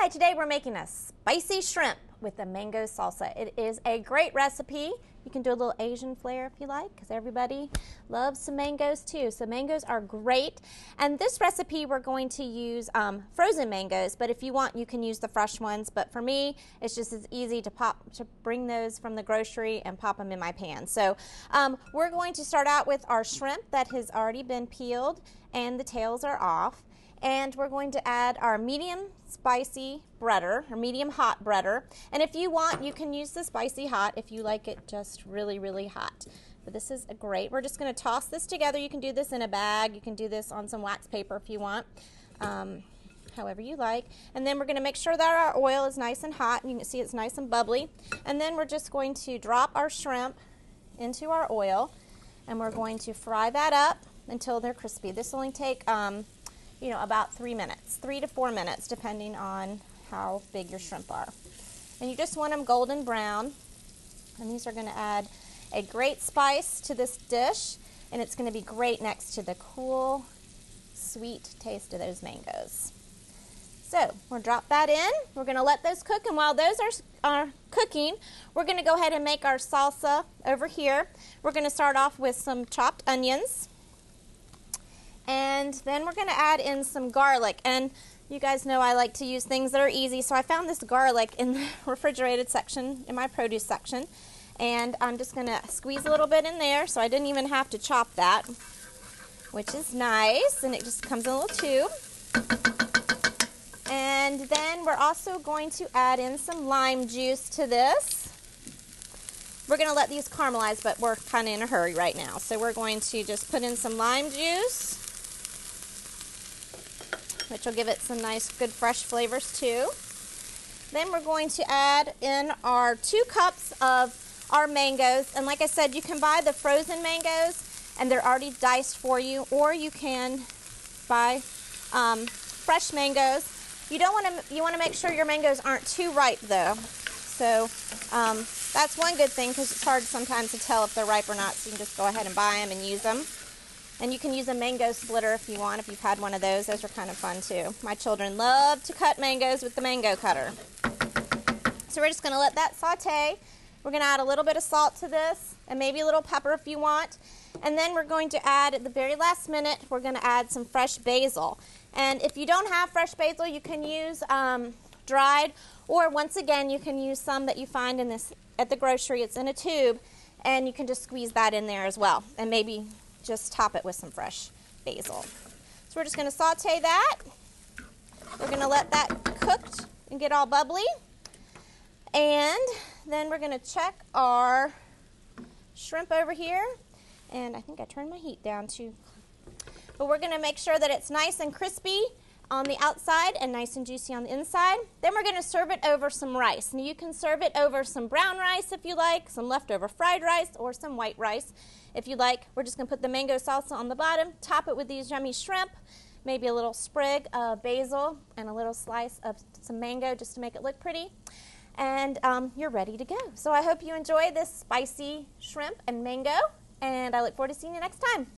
Hi, today we're making a spicy shrimp with a mango salsa. It is a great recipe. You can do a little Asian flair if you like, because everybody loves some mangoes too. So mangoes are great. And this recipe we're going to use frozen mangoes, but if you want you can use the fresh ones. But for me, it's just as easy to bring those from the grocery and pop them in my pan. So we're going to start out with our shrimp that has already been peeled and the tails are off. And we're going to add our medium spicy breader, or medium hot breader. And if you want, you can use the spicy hot if you like it just really, really hot. But this is great. We're just going to toss this together. You can do this in a bag. You can do this on some wax paper if you want, however you like. And then we're going to make sure that our oil is nice and hot. You can see it's nice and bubbly. And then we're just going to drop our shrimp into our oil, and we're going to fry that up until they're crispy. This will only take about 3 minutes, 3 to 4 minutes, depending on how big your shrimp are. And you just want them golden brown. And these are going to add a great spice to this dish, and it's going to be great next to the cool, sweet taste of those mangoes. So we'll drop that in. We're going to let those cook, and while those are cooking, we're going to go ahead and make our salsa over here. We're going to start off with some chopped onions. And then we're going to add in some garlic. And you guys know I like to use things that are easy, so I found this garlic in the refrigerated section, in my produce section. And I'm just going to squeeze a little bit in there, so I didn't even have to chop that, which is nice. And it just comes in a little tube. And then we're also going to add in some lime juice to this. We're going to let these caramelize, but we're kind of in a hurry right now. So we're going to just put in some lime juice, which will give it some nice, good, fresh flavors too. Then we're going to add in our 2 cups of our mangoes. And like I said, you can buy the frozen mangoes, and they're already diced for you, or you can buy fresh mangoes. You want to make sure your mangoes aren't too ripe though. So that's one good thing, because it's hard sometimes to tell if they're ripe or not. So you can just go ahead and buy them and use them. And you can use a mango splitter if you want, if you've had one of those. Those are kind of fun too. My children love to cut mangoes with the mango cutter. So we're just going to let that saute. We're going to add a little bit of salt to this, and maybe a little pepper if you want. And then we're going to add, at the very last minute, we're going to add some fresh basil. And if you don't have fresh basil, you can use dried, or once again, you can use some that you find at the grocery. It's in a tube, and you can just squeeze that in there as well, and maybe just top it with some fresh basil. So we're just going to saute that. We're going to let that cook and get all bubbly. And then we're going to check our shrimp over here. And I think I turned my heat down too. But we're going to make sure that it's nice and crispy on the outside and nice and juicy on the inside. Then we're going to serve it over some rice. And you can serve it over some brown rice if you like, some leftover fried rice, or some white rice if you like. We're just going to put the mango salsa on the bottom, top it with these yummy shrimp, maybe a little sprig of basil, and a little slice of some mango just to make it look pretty. And you're ready to go. So I hope you enjoy this spicy shrimp and mango, and I look forward to seeing you next time.